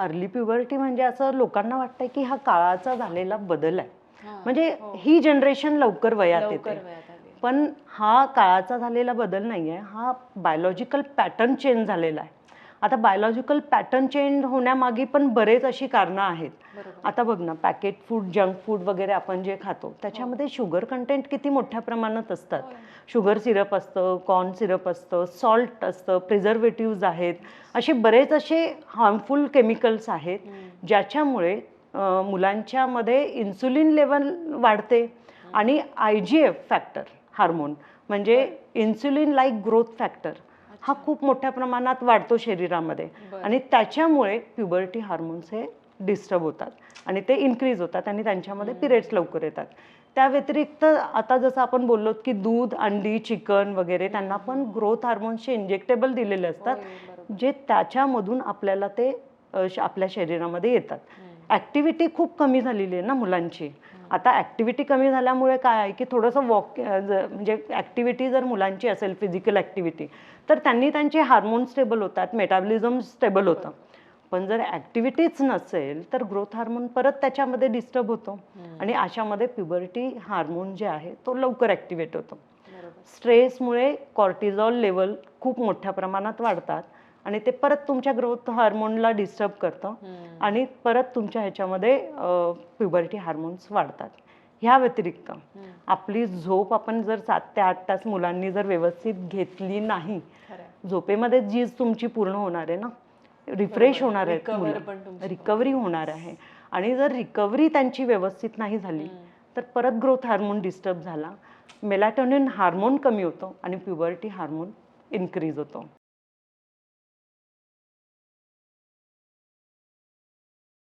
Early puberty म्हणजे असं लोकांना वाटतंय की हा काळाचा झालेला बदल आहे. म्हणजे हो. ही जनरेशन लवकर वयात लवकर येते. वयात आली. पण हा काळाचा झालेला बदल नाहीये, हा बायोलॉजिकल पॅटर्न चेंज झालेला आहे. आता बायोलॉजिकल पॅटर्न चेंज होण्यामागे पण बरेच अशी कारणं आहेत. बरोबर. आता बघ ना, पॅकेट फूड, जंक फूड वगैरे आपण जे खातो त्याच्यामध्ये शुगर कंटेंट किती मोठ्या प्रमाणात असतात. होय. शुगर सिरप असतं, कॉर्न सिरप असतं, सॉल्ट असतं, प्रिझर्वेटिव्ज आहेत, असे बरेच असे हार्मफुल केमिकल्स आहेत ज्याच्यामुळे मुलांच्यामध्ये इन्सुलिन लेवल वाढते आणि IGF फॅक्टर हार्मोन म्हणजे इन्सुलिन लाईक ग्रोथ फॅक्टर हा खूप मोठ्या प्रमाणात वाढतो शरीरामध्ये आणि त्याच्यामुळे प्युबर्टी हार्मोन्स हे डिस्टर्ब होतात आणि ते इन्क्रीज होतात आणि त्यांच्यामध्ये पिरियड्स लवकर येतात. त्या व्यतिरिक्त आता जसं आपण बोललो की दूध, अंडी, चिकन वगैरे त्यांना पण ग्रोथ हार्मोन्सचे इंजेक्टेबल दिलेले असतात जे त्याच्यामधून आपल्याला ते आपल्या शरीरामध्ये येतात. ॲक्टिव्हिटी खूप कमी झालेली आहे ना मुलांची. आता ॲक्टिव्हिटी कमी झाल्यामुळे काय आहे की थोडंसं म्हणजे ॲक्टिव्हिटी जर मुलांची असेल, फिजिकल ॲक्टिव्हिटी, तर त्यांनी त्यांचे हार्मोन स्टेबल होतात, मेटाबॉलिझम स्टेबल होतं. पण जर ॲक्टिव्हिटीच नसेल तर ग्रोथ हार्मोन परत त्याच्यामध्ये डिस्टर्ब होतो आणि अशामध्ये प्युबर्टी हार्मोन जे आहे तो लवकर ॲक्टिव्हेट होतो. स्ट्रेसमुळे कॉर्टिझॉल लेवल खूप मोठ्या प्रमाणात वाढतात आणि ते परत तुमच्या ग्रोथ हार्मोनला डिस्टर्ब करतं आणि परत तुमच्या ह्याच्यामध्ये प्युबर्टी हार्मोन्स वाढतात. ह्या व्यतिरिक्त आपली झोप आपण जर 7 ते 8 तास मुलांनी जर व्यवस्थित घेतली नाही, झोपेमध्ये जीज तुमची पूर्ण होणार आहे ना, रिफ्रेश होणार आहेत मुलं, रिकव्हरी होणार आहे. आणि जर रिकव्हरी त्यांची व्यवस्थित नाही झाली तर परत ग्रोथ हार्मोन डिस्टर्ब झाला, मेलाटोनिन हार्मोन कमी होतो आणि प्युबर्टी हार्मोन इन्क्रीज होतो.